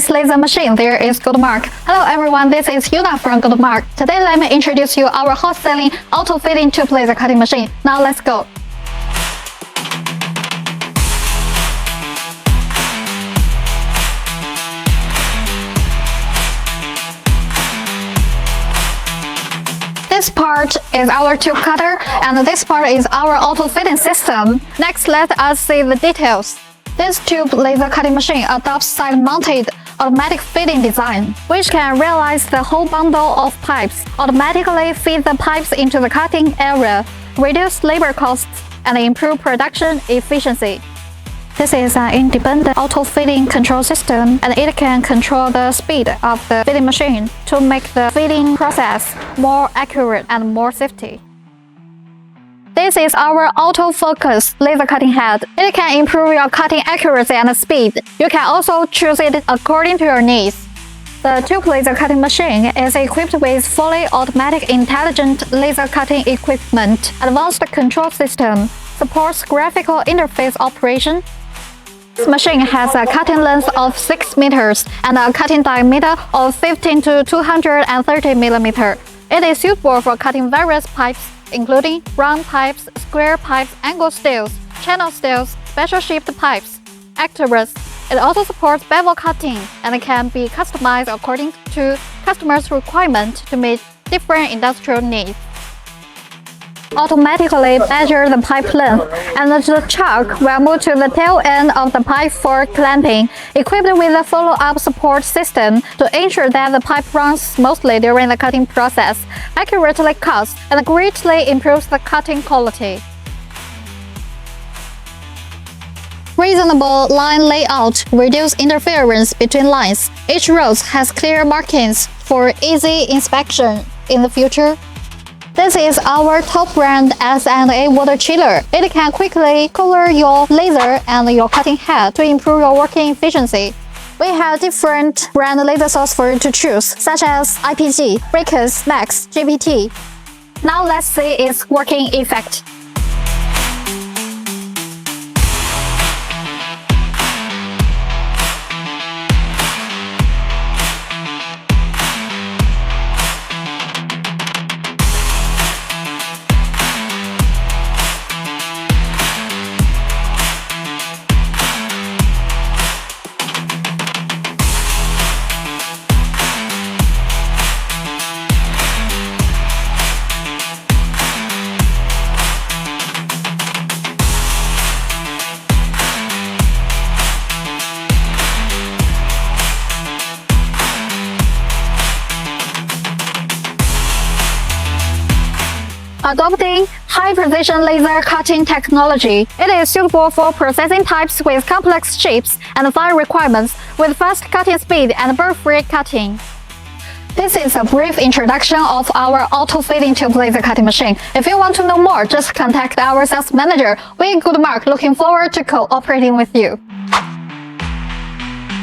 this laser machine, there is Good Mark. Hello everyone, this is Jinan from Good Mark. Today let me introduce you our hot-selling auto-fitting tube laser cutting machine. Now let's go. This part is our tube cutter, and this part is our auto-fitting system. Next, let us see the details. This tube laser cutting machine adopts side-mounted automatic fitting design, which can realize the whole bundle of pipes, automatically feed the pipes into the cutting area, reduce labor costs, and improve production efficiency. This is an independent auto-fitting control system, and it can control the speed of the fitting machine to make the fitting process more accurate and more safety. This is our autofocus laser cutting head. It can improve your cutting accuracy and speed. You can also choose it according to your needs. The tube laser cutting machine is equipped with fully automatic intelligent laser cutting equipment, advanced control system, supports graphical interface operation. This machine has a cutting length of 6 meters and a cutting diameter of 15 to 230 millimeters. It is suitable for cutting various pipes, including round pipes, square pipes, angle steels, channel steels, special shaped pipes, actors. It also supports bevel cutting and can be customized according to customers' requirement to meet different industrial needs. Automatically measure the pipe length, and the chuck will move to the tail end of the pipe for clamping, equipped with a follow-up support system to ensure that the pipe runs smoothly during the cutting process, accurately cuts, and greatly improves the cutting quality. Reasonable line layout reduces interference between lines. Each row has clear markings for easy inspection in the future. This is our top brand S&A water chiller. It can quickly cool your laser and your cutting head to improve your working efficiency. We have different brand laser sources for you to choose, such as IPG, Breakers, Max, GPT. Now let's see its working effect. Adopting high-precision laser cutting technology, it is suitable for processing pipes with complex shapes and fine requirements with fast cutting speed and burr-free cutting. This is a brief introduction of our auto-fitting tube laser cutting machine. If you want to know more, just contact our sales manager. We at Good Mark looking forward to cooperating with you.